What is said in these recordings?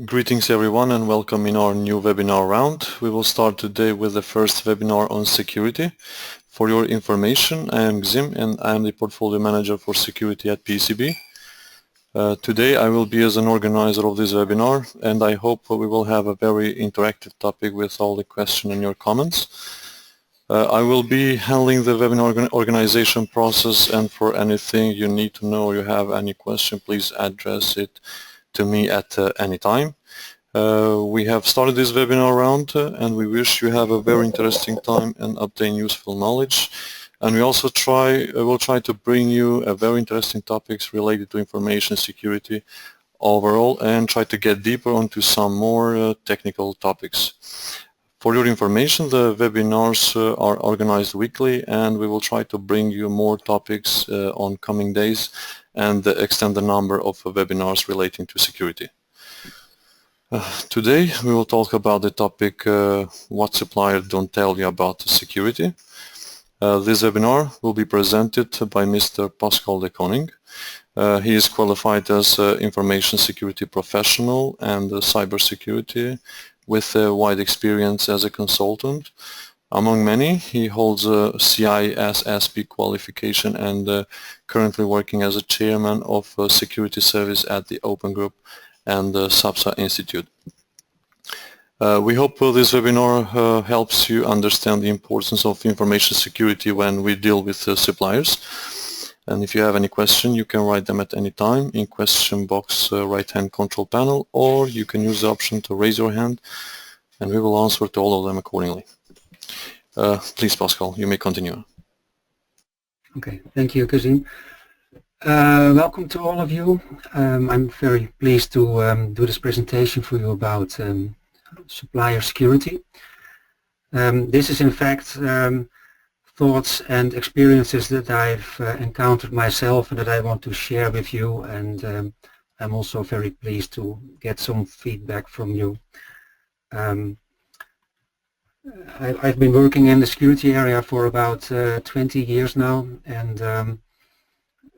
Greetings everyone and welcome in our new webinar round. We will start today with the first webinar on security. For your information, I am Gzim and I am the Portfolio Manager for Security at PCB. Today I will be as an organizer of this webinar, and I hope we will have a very interactive topic with all the questions and your comments. I will be handling the webinar organization process, and for anything you need to know or you have any question, please address it to me at any time. We have started this webinar round and we wish you have a very interesting time and obtain useful knowledge. And we also will try to bring you a very interesting topics related to information security overall and try to get deeper onto some more technical topics. For your information, the webinars are organized weekly and we will try to bring you more topics on coming days and extend the number of webinars relating to security. Today we will talk about the topic what suppliers don't tell you about security. This webinar will be presented by Mr. Pascal de Koning. He is qualified as information security professional and cybersecurity with a wide experience as a consultant. Among many, he holds a CISSP qualification and currently working as a chairman of security service at the Open Group and the SABSA Institute. We hope this webinar helps you understand the importance of information security when we deal with suppliers. And if you have any question, you can write them at any time in question box right-hand control panel, or you can use the option to raise your hand and we will answer to all of them accordingly. Please, Pascal, you may continue. Okay, thank you, Kazim. Welcome to all of you. I'm very pleased to do this presentation for you about supplier security. This is in fact thoughts and experiences that I've encountered myself and that I want to share with you, and I'm also very pleased to get some feedback from you. I've been working in the security area for about 20 years now, and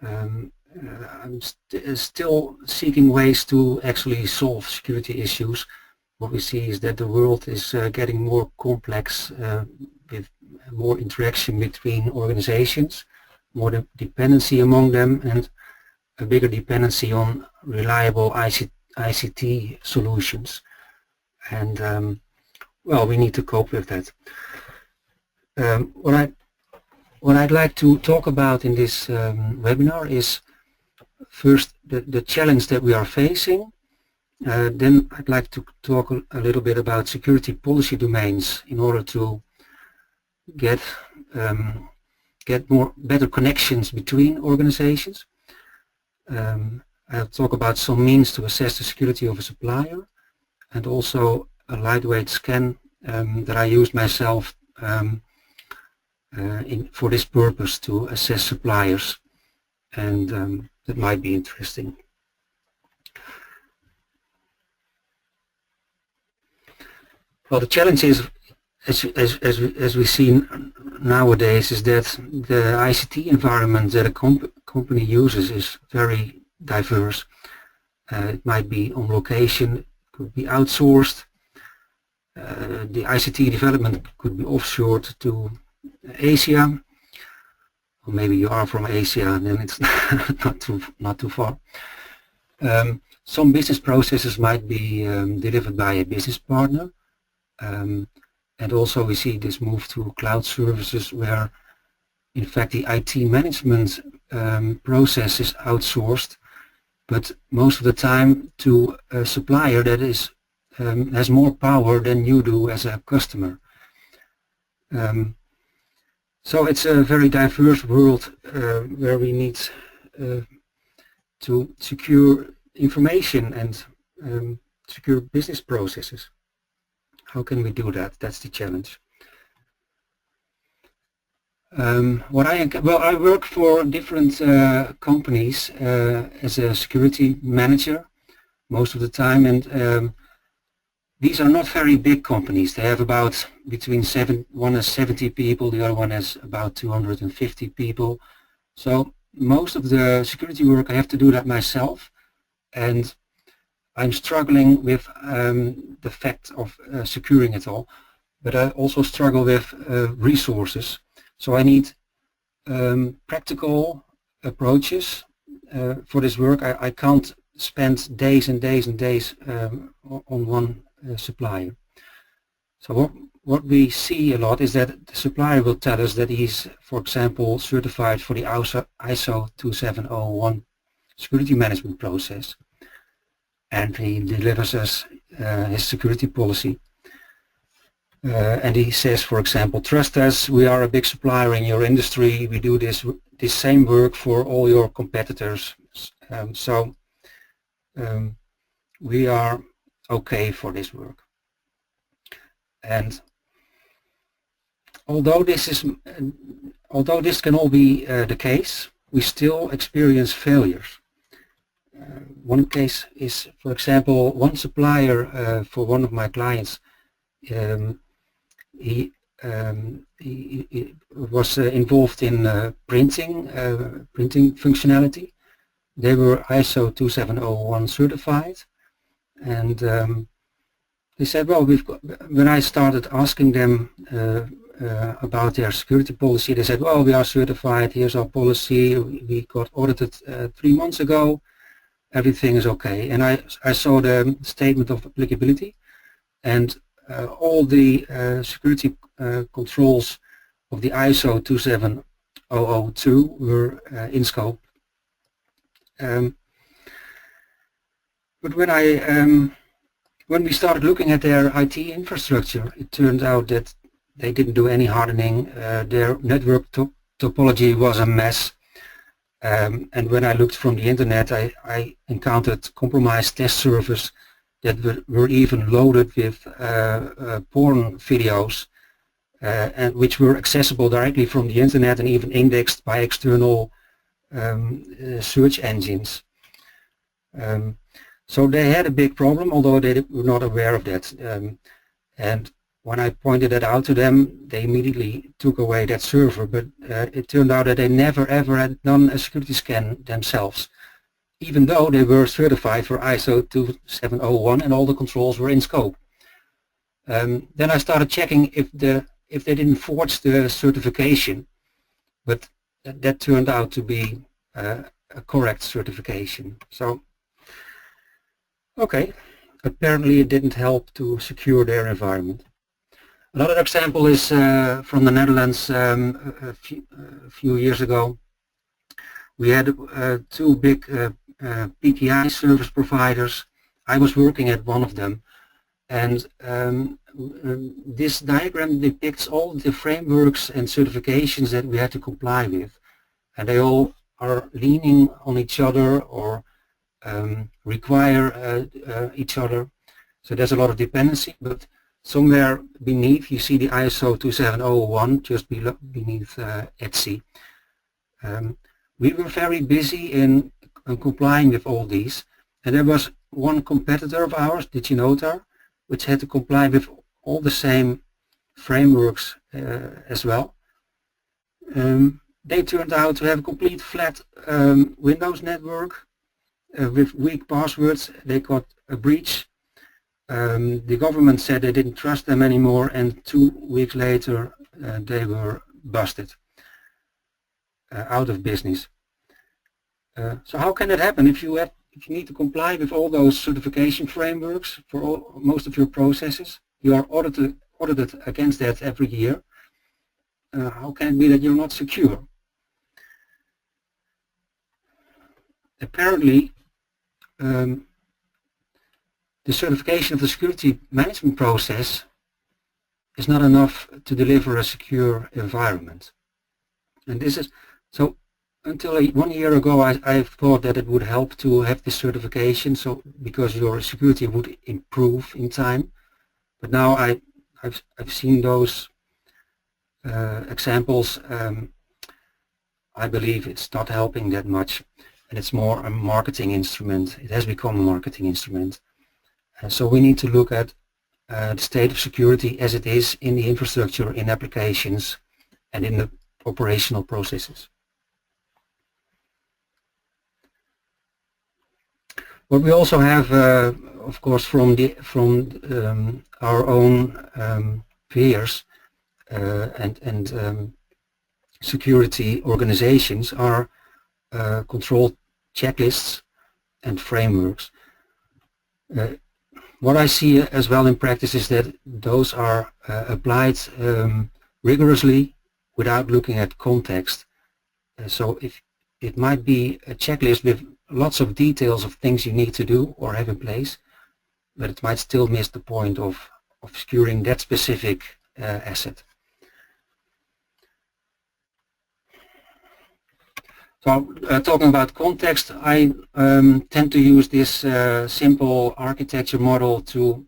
I'm still seeking ways to actually solve security issues. What we see is that the world is getting more complex with more interaction between organizations, more dependency among them, and a bigger dependency on reliable ICT solutions. And well, we need to cope with that. What I'd like to talk about in this webinar is first the challenge that we are facing. Then I'd like to talk a little bit about security policy domains in order to get better connections between organizations. I'll talk about some means to assess the security of a supplier, and also a lightweight scan that I use myself for this purpose to assess suppliers, and that might be interesting. Well, the challenge is, as we see nowadays, is that the ICT environment that a company uses is very diverse. It might be on location, it could be outsourced. The ICT development could be offshored to Asia, or maybe you are from Asia, then it's not too far. Some business processes might be delivered by a business partner, and also we see this move to cloud services where in fact the IT management process is outsourced, but most of the time to a supplier that is has more power than you do as a customer. So it's a very diverse world where we need to secure information and secure business processes. How can we do that? That's the challenge. I work for different companies as a security manager most of the time, and these are not very big companies. They have about one has 70 people, the other one has about 250 people. So most of the security work I have to do that myself, and I'm struggling with the fact of securing it all, but I also struggle with resources. So I need practical approaches for this work. I can't spend days and days and days on one supplier. So what we see a lot is that the supplier will tell us that he's, for example, certified for the ISO 2701 security management process, and he delivers us his security policy. And he says, for example, trust us, we are a big supplier in your industry, we do this same work for all your competitors, so we are okay for this work. And although this can all be the case, we still experience failures. One case is, for example, one supplier for one of my clients, he was involved in printing functionality. They were ISO 2701 certified, and they said, well, when I started asking them about their security policy, they said, well, we are certified, here's our policy, we got audited 3 months ago, everything is okay. And I saw the statement of applicability, and all the security controls of the ISO 27002 were in scope. But when we started looking at their IT infrastructure, it turned out that they didn't do any hardening. Their network topology was a mess. And when I looked from the internet, I encountered compromised test servers that were even loaded with porn videos, and which were accessible directly from the internet and even indexed by external search engines. So they had a big problem, although they were not aware of that. And when I pointed that out to them, they immediately took away that server, but it turned out that they never ever had done a security scan themselves, even though they were certified for ISO 2701 and all the controls were in scope. Then I started checking if they didn't forge the certification, but that turned out to be a correct certification. So, okay, apparently it didn't help to secure their environment. Another example is from the Netherlands. A few years ago, we had 2 big PKI service providers. I was working at one of them, and this diagram depicts all the frameworks and certifications that we had to comply with, and they all are leaning on each other or require each other. So there's a lot of dependency, but somewhere beneath you see the ISO 2701 just beneath ETSI. We were very busy in complying with all these, and there was one competitor of ours, DigiNotar, which had to comply with all the same frameworks as well. They turned out to have a complete flat Windows network with weak passwords. They got a breach. The government said they didn't trust them anymore, and 2 weeks later they were busted, out of business. So how can that happen? If you need to comply with all those certification frameworks for most of your processes, you are audited against that every year. How can it be that you're not secure? Apparently, the certification of the security management process is not enough to deliver a secure environment. And this is so. Until 1 year ago, I thought that it would help to have this certification, so because your security would improve in time. But now I've seen those examples. I believe it's not helping that much, and it's more a marketing instrument. It has become a marketing instrument. So we need to look at the state of security as it is in the infrastructure, in applications, and in the operational processes. What we also have, of course, from our own peers and security organizations are control checklists and frameworks. What I see as well in practice is that those are applied rigorously without looking at context. So if it might be a checklist with lots of details of things you need to do or have in place, but it might still miss the point of securing that specific asset. So talking about context, I tend to use this simple architecture model to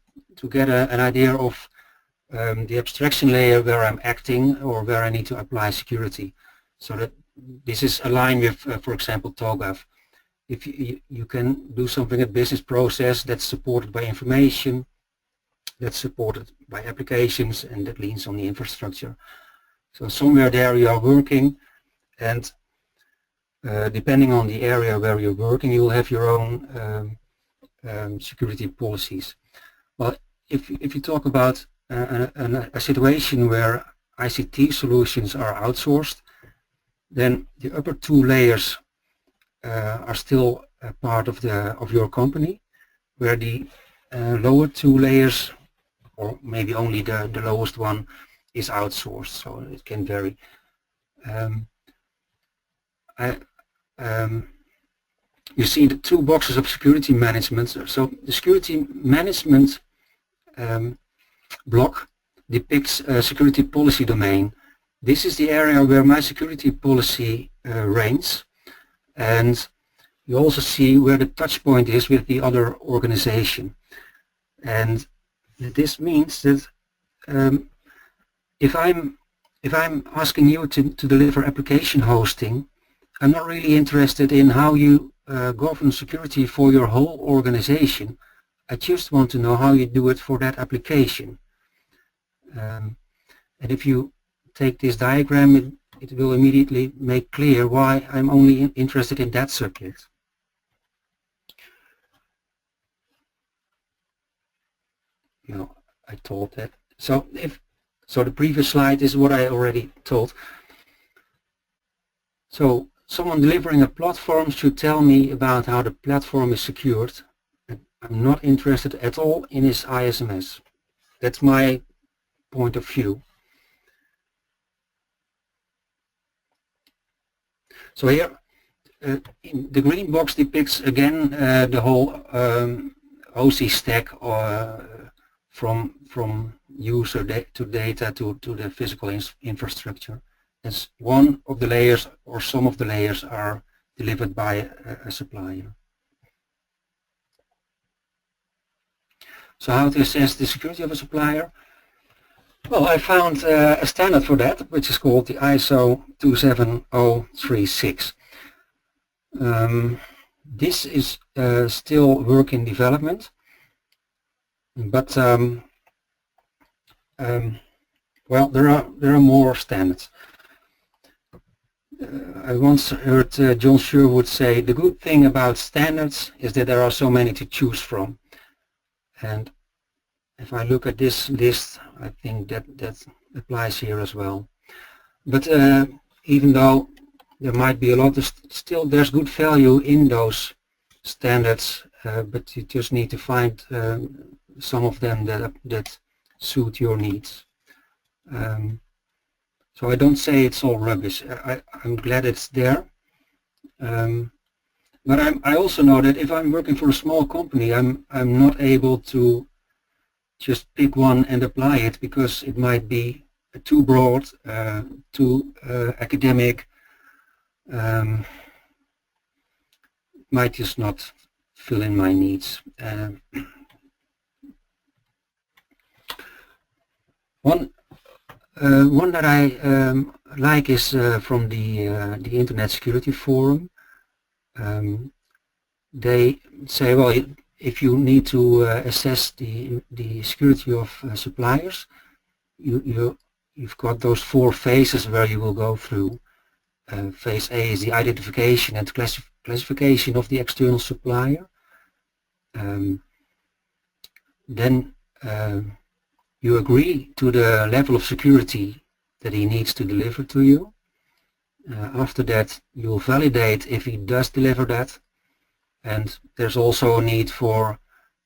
get an idea of the abstraction layer where I'm acting or where I need to apply security. So that this is aligned with, for example, TOGAF. If you can do something at business process that's supported by information, that's supported by applications, and that leans on the infrastructure. So somewhere there you are working, and depending on the area where you're working, you'll have your own security policies. Well, if you talk about a situation where ICT solutions are outsourced, then the upper two layers are still a part of your company, where the lower two layers, or maybe only the lowest one, is outsourced. So it can vary. You see the two boxes of security management. So the security management block depicts a security policy domain. This is the area where my security policy reigns, and you also see where the touch point is with the other organization. And this means that if I'm asking you to deliver application hosting, I'm not really interested in how you govern security for your whole organization. I just want to know how you do it for that application. And if you take this diagram, it will immediately make clear why I'm only interested in that subject. No, I told that. So the previous slide is what I already told. So someone delivering a platform should tell me about how the platform is secured. I'm not interested at all in his ISMS. That's my point of view. So here, the green box depicts again the whole OC stack from user to data to the physical infrastructure. As one of the layers or some of the layers are delivered by a supplier. So how to assess the security of a supplier? Well, I found a standard for that, which is called the ISO 27036. This is still work in development, but well, there are more standards. I once heard John Sherwood say, the good thing about standards is that there are so many to choose from. And if I look at this list, I think that applies here as well. But even though there might be a lot, still there's good value in those standards, but you just need to find some of them that suit your needs. So I don't say it's all rubbish. I'm glad it's there. But I also know that if I'm working for a small company, I'm not able to just pick one and apply it, because it might be too broad, too academic, might just not fill in my needs. One that I like is from the Internet Security Forum. They say, well, if you need to assess the security of suppliers, you've got those 4 phases where you will go through. Phase A is the identification and classification of the external supplier. then you agree to the level of security that he needs to deliver to you. After that, you'll validate if he does deliver that, and there's also a need for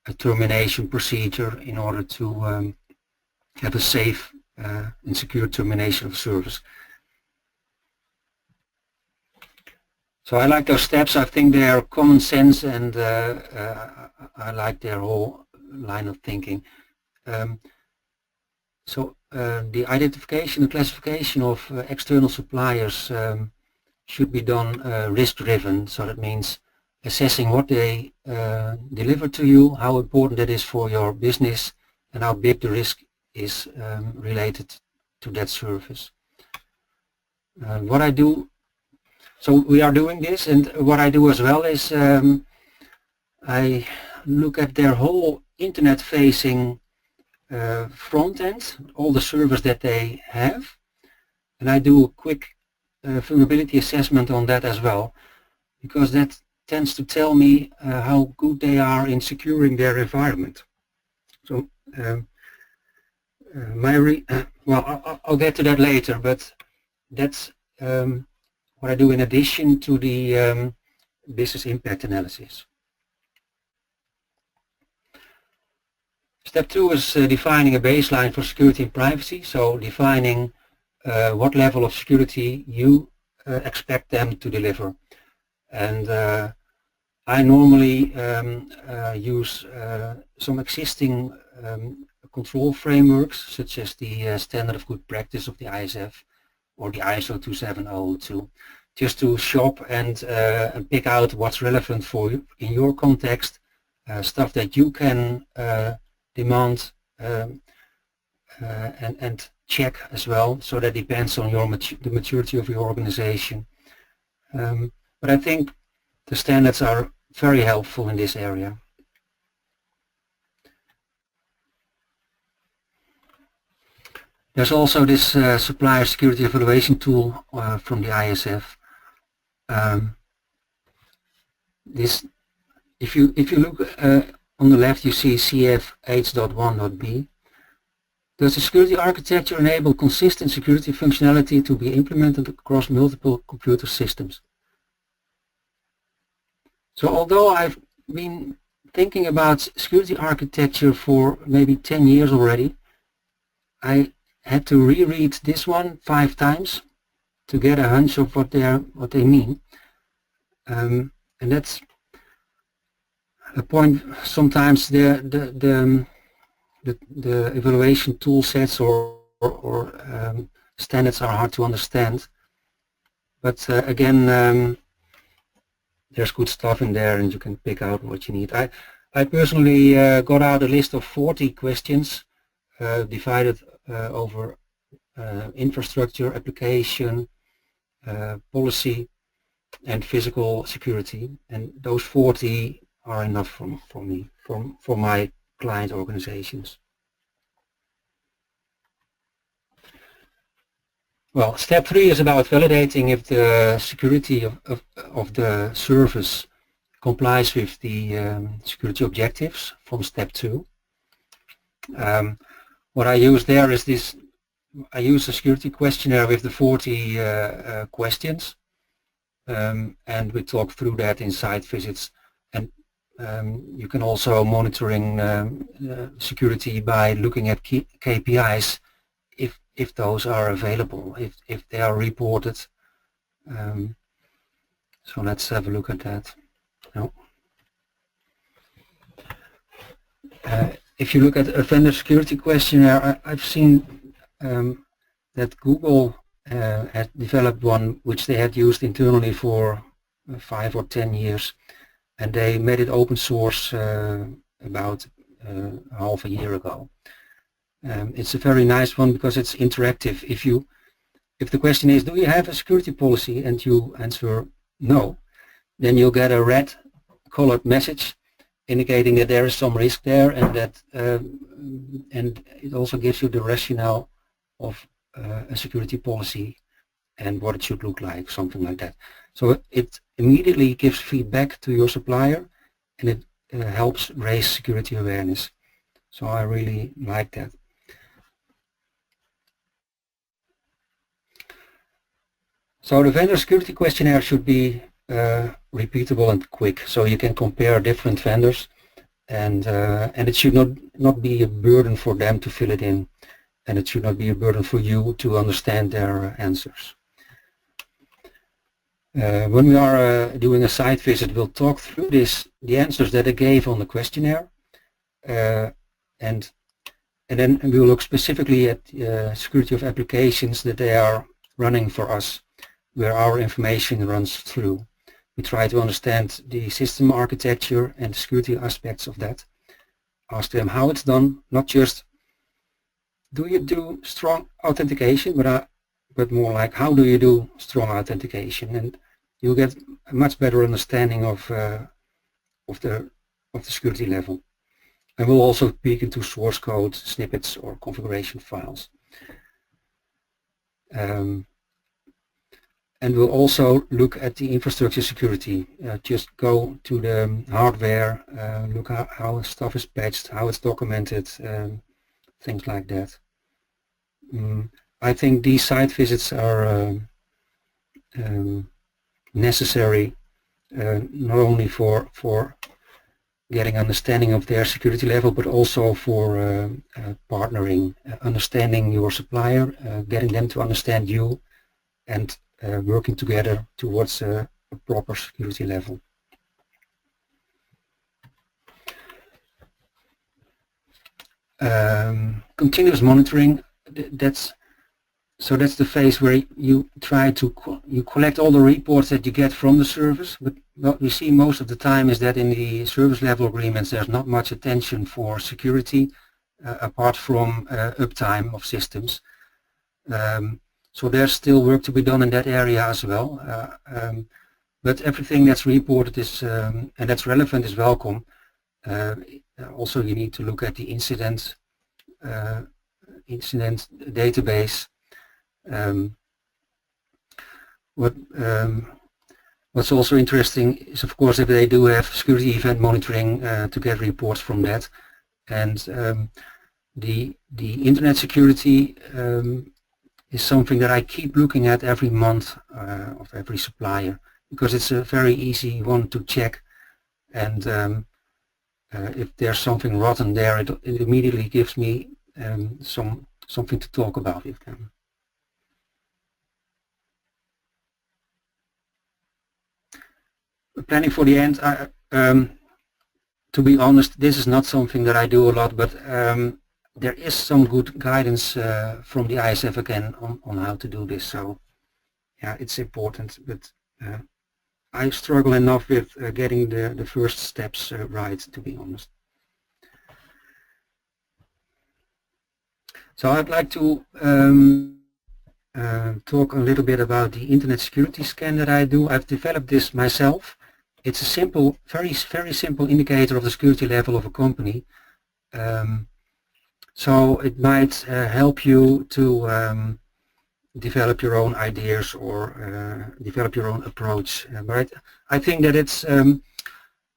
a termination procedure in order to have a safe and secure termination of service. So I like those steps. I think they are common sense, and I like their whole line of thinking. The identification and classification of external suppliers should be done risk-driven. So that means assessing what they deliver to you, how important that is for your business, and how big the risk is related to that service. What I do, so we are doing this, and what I do as well is I look at their whole internet-facing front end, all the servers that they have, and I do a quick vulnerability assessment on that as well, because that tends to tell me how good they are in securing their environment. So well, I'll get to that later, but that's what I do in addition to the business impact analysis. Step 2 is defining a baseline for security and privacy, so defining what level of security you expect them to deliver. And I normally use some existing control frameworks, such as the standard of good practice of the ISF or the ISO 27002, just to shop and pick out what's relevant for you in your context, stuff that you can demand and check as well. So that depends on the maturity of your organization. But I think the standards are very helpful in this area. There's also this supplier security evaluation tool from the ISF. If you look on the left, you see CF8.1.b. Does the security architecture enable consistent security functionality to be implemented across multiple computer systems? So although I've been thinking about security architecture for maybe 10 years already, I had to reread this one 5 times to get a hunch of what they mean. And that's a point. Sometimes the evaluation tool sets or standards are hard to understand. But again, there's good stuff in there, and you can pick out what you need. I personally got out a list of 40 questions divided over infrastructure, application, policy, and physical security, and those 40 are enough for me, for my client organizations. Well, step 3 is about validating if the security of the service complies with the security objectives from step 2. What I use there is this. I use a security questionnaire with the 40 questions, and we talk through that in site visits. And you can also monitoring security by looking at KPIs if those are available, if they are reported. So let's have a look at that. No. If you look at a vendor security questionnaire, I've seen that Google had developed one which they had used internally for 5 or 10 years, and they made it open source about half a year ago. It's a very nice one because it's interactive. If the question is, do you have a security policy, and you answer no, then you'll get a red colored message indicating that there is some risk there, and that and it also gives you the rationale of a security policy and what it should look like, something like that. So it immediately gives feedback to your supplier, and it helps raise security awareness. So I really like that. So the vendor security questionnaire should be repeatable and quick, so you can compare different vendors, and it should not be a burden for them to fill it in, and it should not be a burden for you to understand their answers. When we are doing a site visit, we'll talk through the answers that I gave on the questionnaire, and then we'll look specifically at security of applications that they are running for us, where our information runs through. We try to understand the system architecture and the security aspects of that. Ask them how it's done, not just do you do strong authentication, but more like how do you do strong authentication, and you'll get a much better understanding of the security level. And we'll also peek into source code snippets or configuration files. And we'll also look at the infrastructure security. Just go to the hardware, look how stuff is patched, how it's documented, things like that. I think these site visits are necessary not only for getting understanding of their security level, but also for partnering, understanding your supplier, getting them to understand you, and working together towards a proper security level. Continuous monitoring, that's the phase where you try to collect all the reports that you get from the service, but what we see most of the time is that in the service level agreements there's not much attention for security apart from uptime of systems. So there's still work to be done in that area as well, but everything that's reported is and that's relevant is welcome. Also, you need to look at the incident database. What's also interesting is, of course, if they do have security event monitoring to get reports from that, and the internet security is something that I keep looking at every month of every supplier, because it's a very easy one to check, and if there's something rotten there, it immediately gives me something to talk about with them. Planning for the end, to be honest, this is not something that I do a lot, but there is some good guidance from the ISF again on how to do this. So yeah, it's important, but I struggle enough with getting the first steps right, to be honest. So I'd like to talk a little bit about the internet security scan that I do. I've developed this myself. It's a simple, very simple indicator of the security level of a company. So it might help you to develop your own ideas or develop your own approach. But I think that it's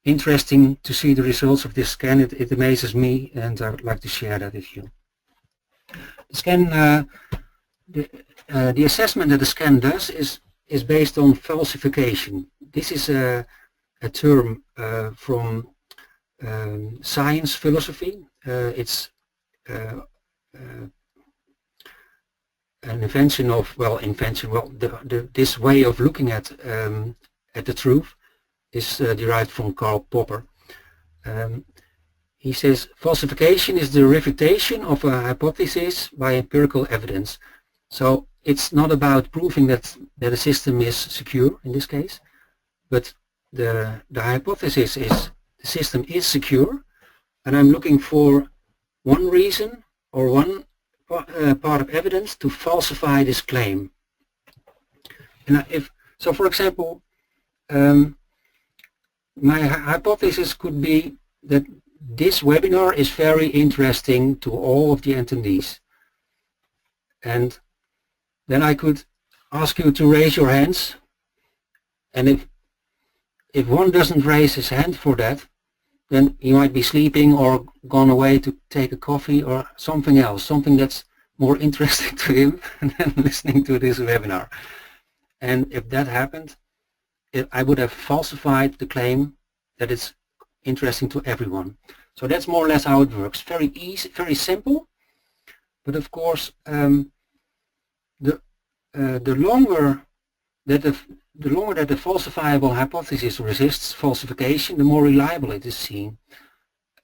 interesting to see the results of this scan. It amazes me, and I would like to share that with you. The scan, the assessment that the scan does is based on falsification. This is a term from science philosophy. It's an invention of, this way of looking at the truth is derived from Karl Popper. He says falsification is the refutation of a hypothesis by empirical evidence. So it's not about proving that a system is secure in this case, but the hypothesis is the system is secure, and I'm looking for one reason or one part of evidence to falsify this claim. And so, for example, my hypothesis could be that this webinar is very interesting to all of the attendees, and then I could ask you to raise your hands, and if one doesn't raise his hand for that, then he might be sleeping or gone away to take a coffee or something else, something that's more interesting to him than listening to this webinar. And if that happened, I would have falsified the claim that it's interesting to everyone. So that's more or less how it works. Very easy, very simple. But of course, the longer that the falsifiable hypothesis resists falsification, the more reliable it is seen.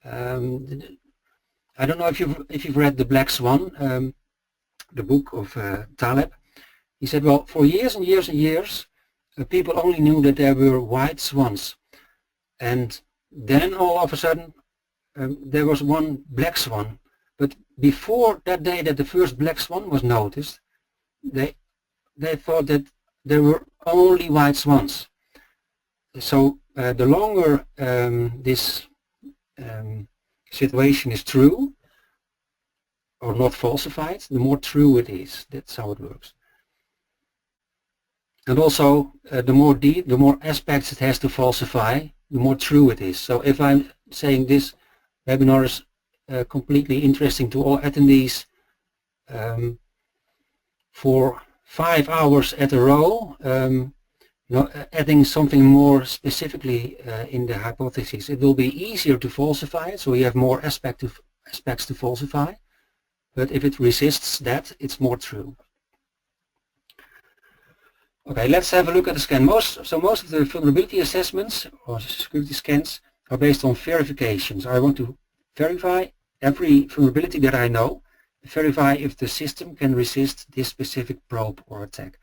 I don't know if you've read The Black Swan, the book of Taleb. He said, well, for years and years and years, people only knew that there were white swans, and then all of a sudden there was one black swan. But before that day that the first black swan was noticed, they thought that there were only white swans. So the longer this situation is true or not falsified, the more true it is. That's how it works. And also the more aspects it has to falsify, the more true it is. So if I'm saying this webinar is completely interesting to all attendees for 5 hours at a row, adding something more specifically in the hypothesis, it will be easier to falsify it, so you have more aspects to falsify. But if it resists that, it's more true. Okay, let's have a look at the scan. Most of the vulnerability assessments or security scans are based on verifications. I want to verify every vulnerability that I know, verify if the system can resist this specific probe or attack.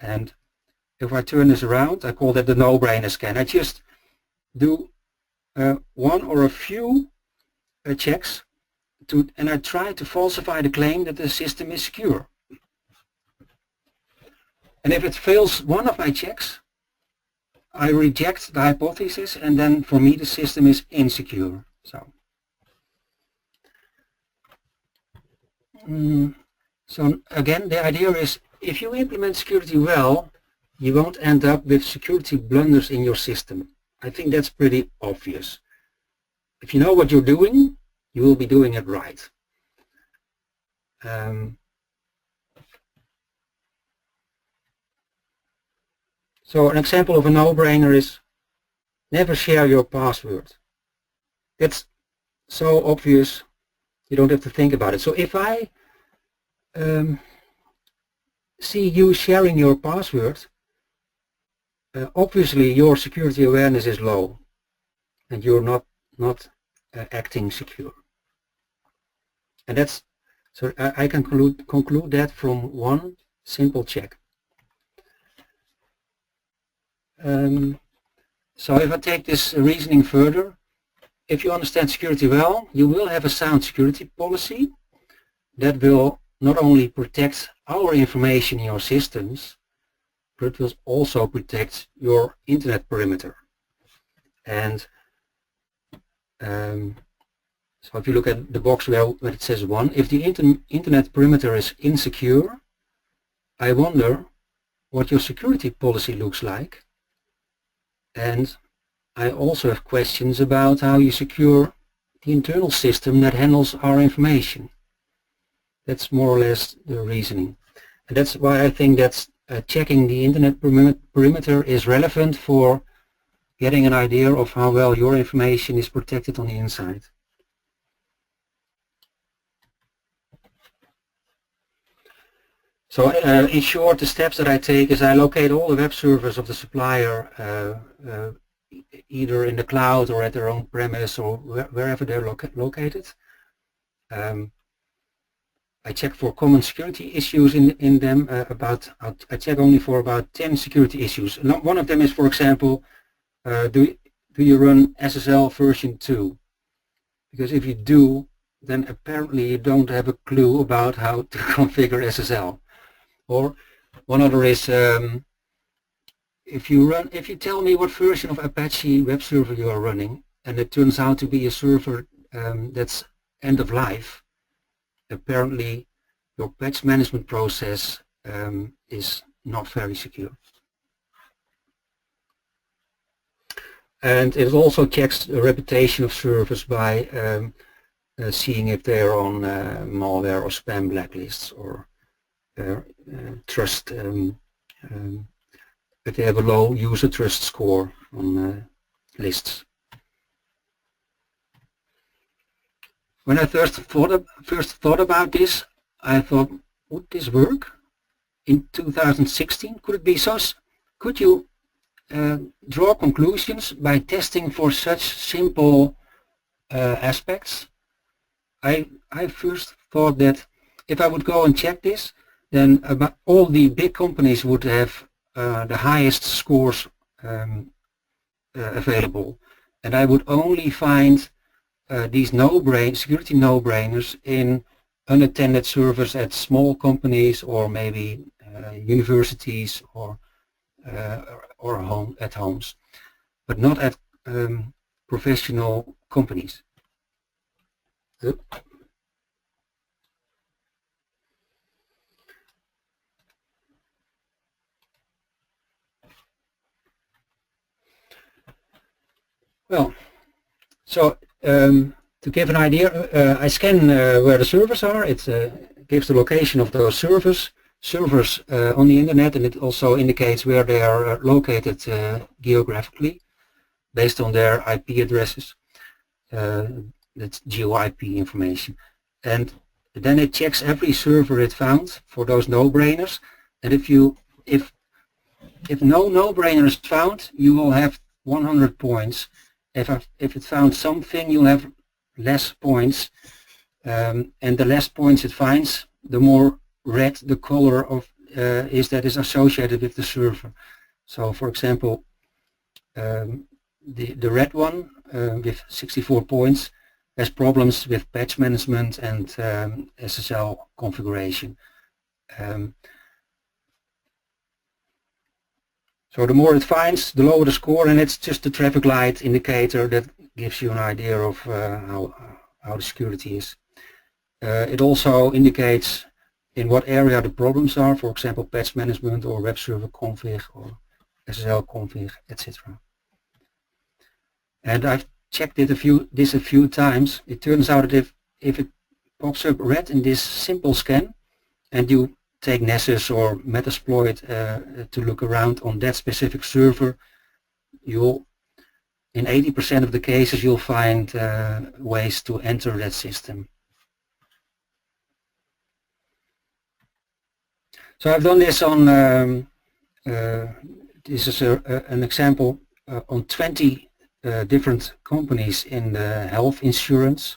And if I turn this around, I call that the no-brainer scan. I just do one or a few checks and I try to falsify the claim that the system is secure. And if it fails one of my checks, I reject the hypothesis, and then for me the system is insecure. So again, the idea is if you implement security well, you won't end up with security blunders in your system. I think that's pretty obvious. If you know what you're doing, you will be doing it right. So an example of a no-brainer is never share your password. It's so obvious, you don't have to think about it. So if I see you sharing your password, obviously your security awareness is low and you're not acting secure. And that's, so I can conclude that from one simple check. So if I take this reasoning further, if you understand security well, you will have a sound security policy that will not only protect our information in your systems, but it will also protect your internet perimeter. And so if you look at the box where it says 1, if the internet perimeter is insecure, I wonder what your security policy looks like. And I also have questions about how you secure the internal system that handles our information. That's more or less the reasoning. And that's why I think that checking the internet perimeter is relevant for getting an idea of how well your information is protected on the inside. So in short, the steps that I take is I locate all the web servers of the supplier either in the cloud or at their own premise or wherever they're located. I check for common security issues in them. I check only for about 10 security issues. One of them is, for example, do you run SSL version 2? Because if you do, then apparently you don't have a clue about how to configure SSL. Or one other is if you tell me what version of Apache web server you are running, and it turns out to be a server that's end of life, apparently your patch management process is not very secure. And it also checks the reputation of servers by seeing if they're on malware or spam blacklists, or trust, if they have a low user trust score on lists. When I first thought about this, I thought, would this work in 2016? Could it be so? Could you draw conclusions by testing for such simple aspects? I first thought that if I would go and check this, then about all the big companies would have the highest scores available, and I would only find these security no-brainers in unattended servers at small companies, or maybe universities, or at homes, but not at professional companies. Well, so to give an idea, I scan where the servers are. It gives the location of those servers on the internet, and it also indicates where they are located geographically based on their IP addresses. That's GeoIP information. And then it checks every server it found for those no-brainers. And if no no-brainer is found, you will have 100 points. If it found something, you'll have less points. And the less points it finds, the more red the color of that is associated with the server. So, for example, the red one with 64 points has problems with patch management and SSL configuration. So the more it finds, the lower the score, and it's just a traffic light indicator that gives you an idea of how the security is. It also indicates in what area the problems are, for example, patch management or web server config or SSL config, etc. And I've checked this a few times. It turns out that if it pops up red in this simple scan, and you take Nessus or Metasploit to look around on that specific server, in 80% of the cases you'll find ways to enter that system. So I've done this on, this is an example on 20 different companies in the health insurance.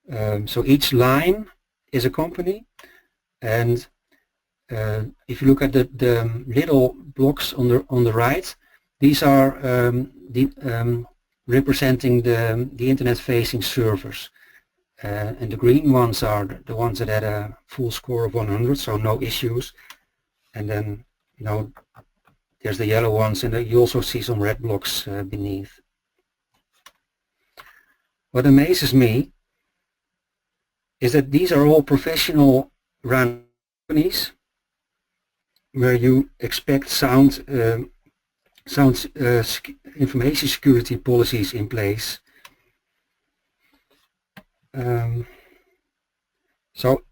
So each line is a company, and if you look at the little blocks on the right, these are representing the internet-facing servers. And the green ones are the ones that had a full score of 100, so no issues. And then, there's the yellow ones, and you also see some red blocks beneath. What amazes me is that these are all professional run companies where you expect sound information security policies in place. So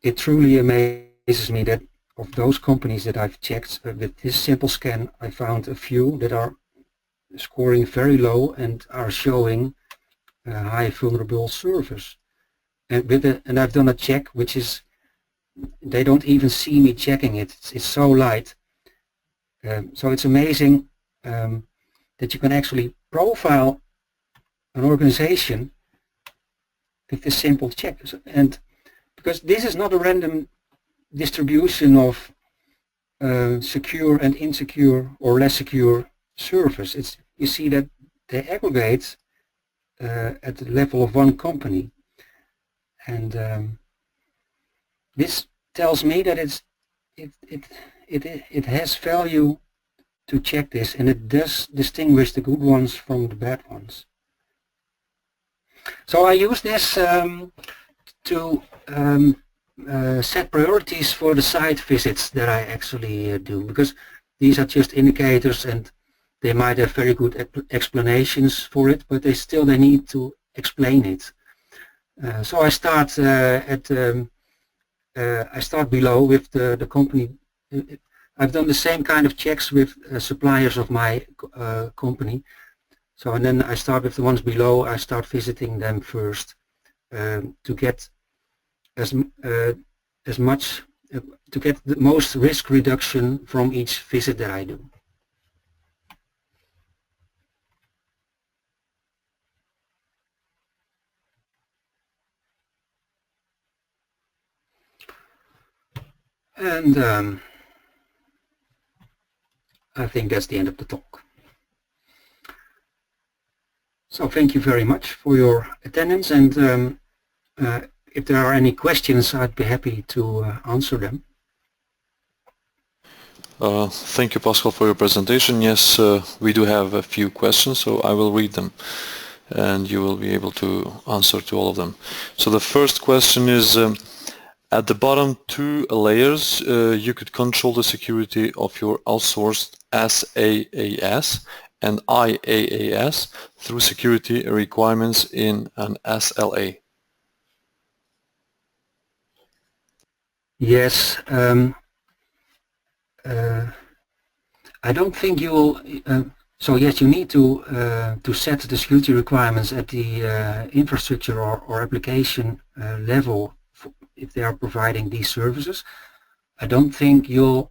it truly amazes me that of those companies that I've checked with this simple scan, I found a few that are scoring very low and are showing high vulnerable servers. And I've done a check, which is, they don't even see me checking it. It's so light. So it's amazing that you can actually profile an organization with this simple check. And because this is not a random distribution of secure and insecure or less secure servers. You see that they aggregate at the level of one company. And this tells me that it has value to check this, and it does distinguish the good ones from the bad ones. So I use this to set priorities for the site visits that I actually do, because these are just indicators, and they might have very good explanations for it, but they need to explain it. So I start I start below with the company. I've done the same kind of checks with suppliers of my company. So and then I start with the ones below. I start visiting them first to get as much to get the most risk reduction from each visit that I do. And I think that's the end of the talk. So thank you very much for your attendance, and if there are any questions, I'd be happy to answer them. Thank you, Pascal, for your presentation. Yes, we do have a few questions, so I will read them and you will be able to answer to all of them. So the first question is, at the bottom two layers, you could control the security of your outsourced SaaS and IaaS through security requirements in an SLA. Yes, I don't think you will. So yes, you need to set the security requirements at the infrastructure or application level if they are providing these services. I don't think you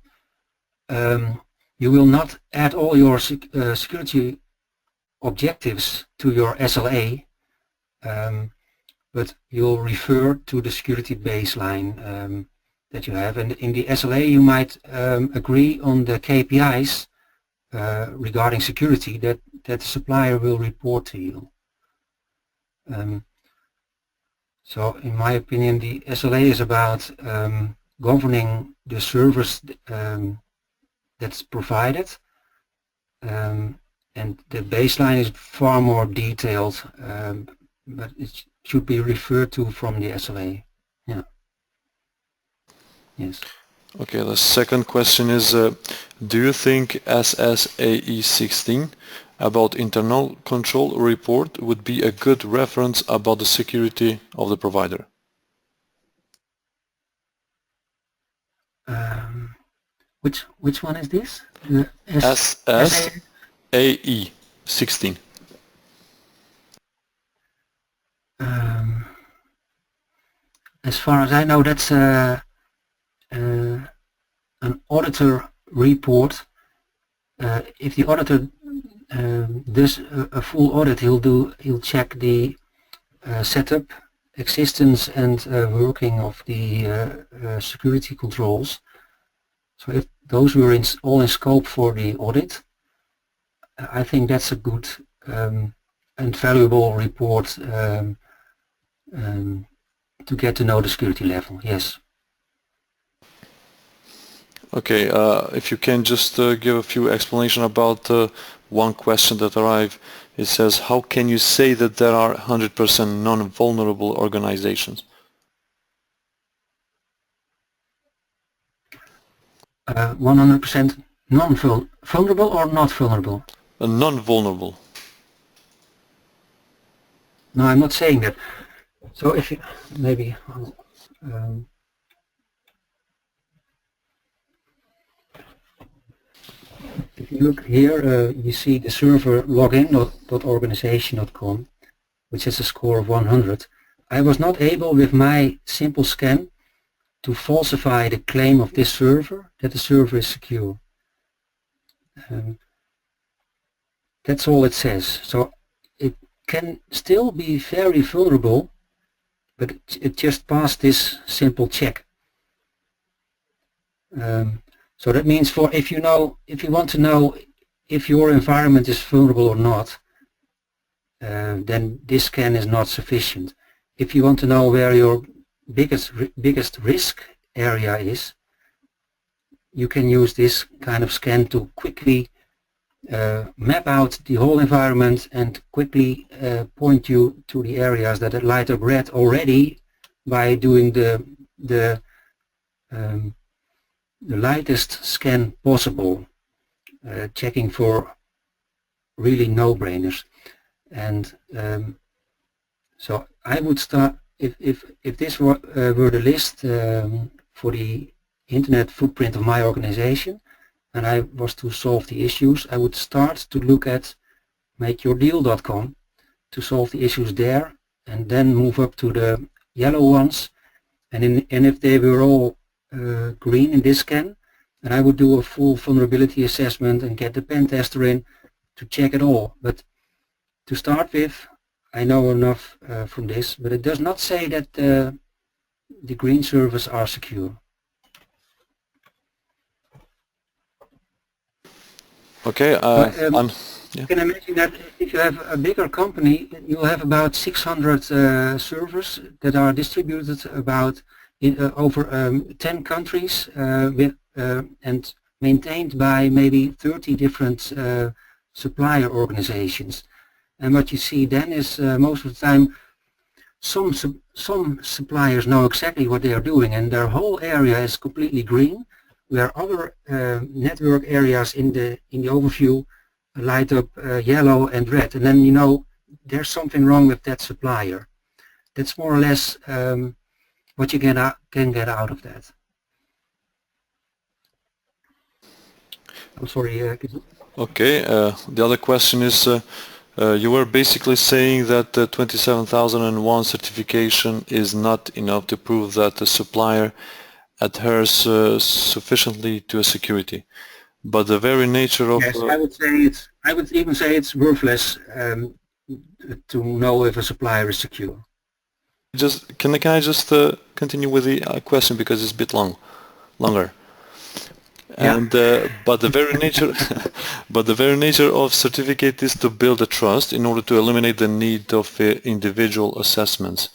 will not add all your security objectives to your SLA, but you'll refer to the security baseline that you have. And in the SLA you might agree on the KPIs regarding security that the supplier will report to you. So in my opinion, the SLA is about governing the service that's provided, and the baseline is far more detailed, but it should be referred to from the SLA. Yeah. Yes. Okay, the second question is, do you think SSAE 16 about internal control report would be a good reference about the security of the provider? Which one is this? SSAE 16. As far as I know, that's an auditor report. If the auditor does a full audit, he'll check the setup, existence, and working of the security controls. So if those were all in scope for the audit, I think that's a good and valuable report to get to know the security level. Yes. Okay, if you can just give a few explanation about one question that arrived. It says, how can you say that there are 100% non-vulnerable organizations? 100% non-vulnerable or not vulnerable? Non-vulnerable. No, I'm not saying that. So if you maybe if you look here, you see the server login.organization.com, which has a score of 100. I was not able with my simple scan to falsify the claim of this server that the server is secure. That's all it says. So it can still be very vulnerable, but it just passed this simple check. So that means if you want to know if your environment is vulnerable or not, then this scan is not sufficient. If you want to know where your biggest risk area is, you can use this kind of scan to quickly map out the whole environment and quickly point you to the areas that light up red already by doing the lightest scan possible, checking for really no-brainers. And so I would start, if this were the list for the internet footprint of my organization, and I was to solve the issues, I would start to look at makeyourdeal.com to solve the issues there, and then move up to the yellow ones. And if they were all green in this scan, then I would do a full vulnerability assessment and get the pen tester in to check it all. But to start with, I know enough from this, but it does not say that the green servers are secure. Okay. You can imagine that if you have a bigger company, you'll have about 600 servers that are distributed about over 10 countries and maintained by maybe 30 different supplier organizations. And what you see then is most of the time some suppliers know exactly what they are doing and their whole area is completely green, where other network areas in the overview light up yellow and red, and then you know there's something wrong with that supplier. That's more or less what you can get out of that. I'm sorry. Okay. The other question is, you were basically saying that the 27001 certification is not enough to prove that the supplier adheres sufficiently to a security. But the very nature of... Yes, I would even say it's worthless to know if a supplier is secure. Can I just continue with the question because it's a bit longer. Yeah. And but the very nature of certificate is to build a trust in order to eliminate the need of individual assessments.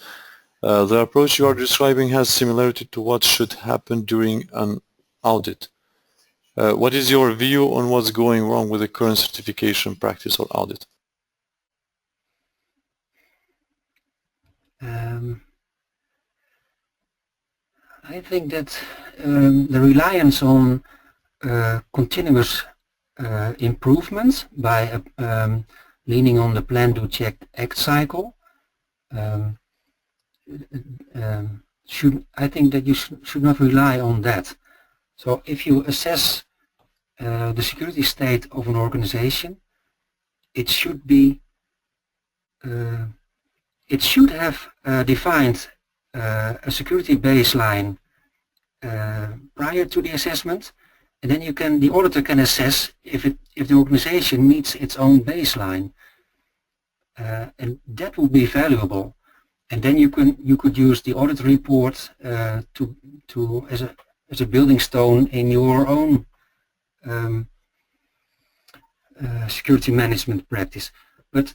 The approach you are describing has similarity to what should happen during an audit. What is your view on what's going wrong with the current certification practice or audit? I think that the reliance on continuous improvement by leaning on the plan, do, check, act cycle I think that you should not rely on that. So if you assess the security state of an organization, it should be it should have defined a security baseline prior to the assessment, and then the auditor can assess if the organization meets its own baseline, and that will be valuable. And then you could use the audit report as a building stone in your own security management practice. But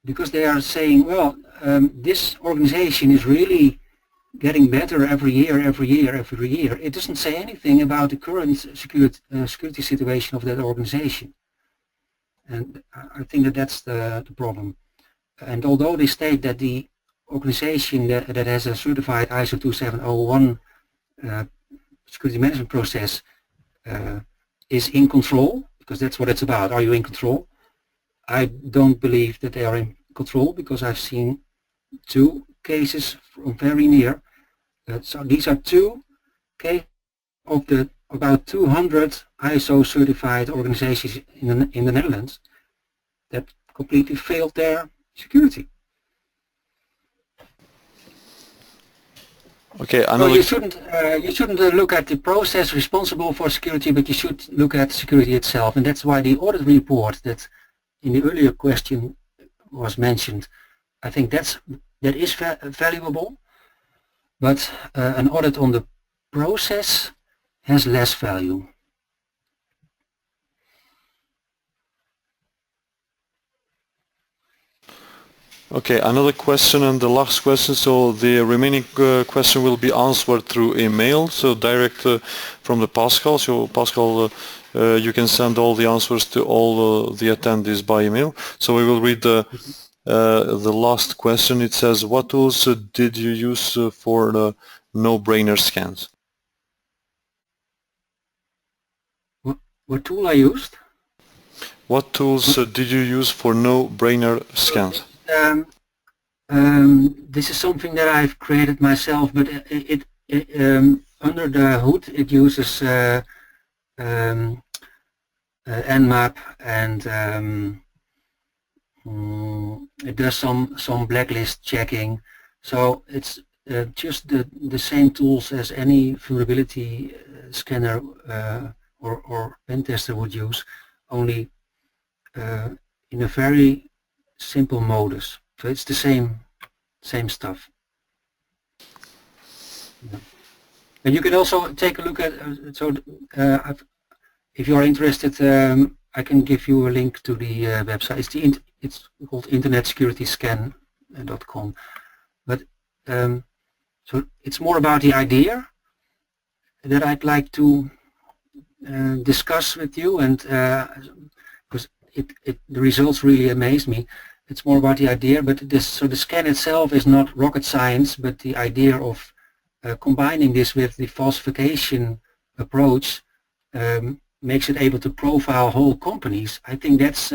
because they are saying, well, this organization is really getting better every year, it doesn't say anything about the current security situation of that organization. And I think that that's the problem. And although they state that the organization that has a certified ISO 2701 security management process is in control, because that's what it's about, are you in control? I don't believe that they are in control, because I've seen two cases from very near. So these are two cases of the about 200 ISO certified organizations in the Netherlands that completely failed their security. Okay, so you shouldn't look at the process responsible for security, but you should look at security itself, and that's why the audit report that in the earlier question was mentioned, I think that is valuable, but an audit on the process has less value. Okay, another question and the last question. So the remaining question will be answered through email, so direct from the Pascal. So Pascal, you can send all the answers to all the attendees by email. So we will read the last question. It says, what tools did you use for the no-brainer scans? What tool I used? What tools did you use for no-brainer scans? This is something that I've created myself, but under the hood it uses Nmap, and it does some blacklist checking. So it's just the same tools as any vulnerability scanner or pen tester would use, only in a very simple modus. So it's the same stuff. Yeah. And you can also take a look at, if you're interested, I can give you a link to the website. It's called internetsecurity.scan.com. But so it's more about the idea that I'd like to discuss with you, and because the results really amaze me. It's more about the idea, but the scan itself is not rocket science, but the idea of combining this with the falsification approach makes it able to profile whole companies. I think that's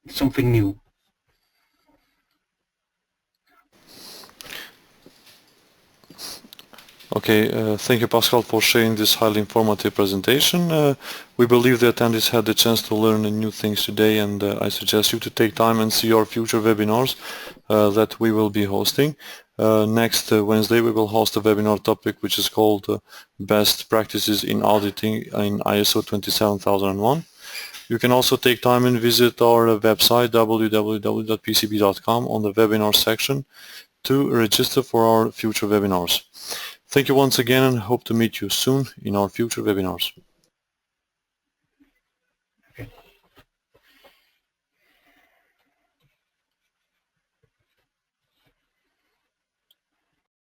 something new. Okay, thank you, Pascal, for sharing this highly informative presentation. We believe the attendees had the chance to learn new things today, and I suggest you to take time and see our future webinars that we will be hosting. Next Wednesday we will host a webinar topic which is called Best Practices in Auditing in ISO 27001. You can also take time and visit our website www.pcb.com on the webinar section to register for our future webinars. Thank you once again, and hope to meet you soon in our future webinars.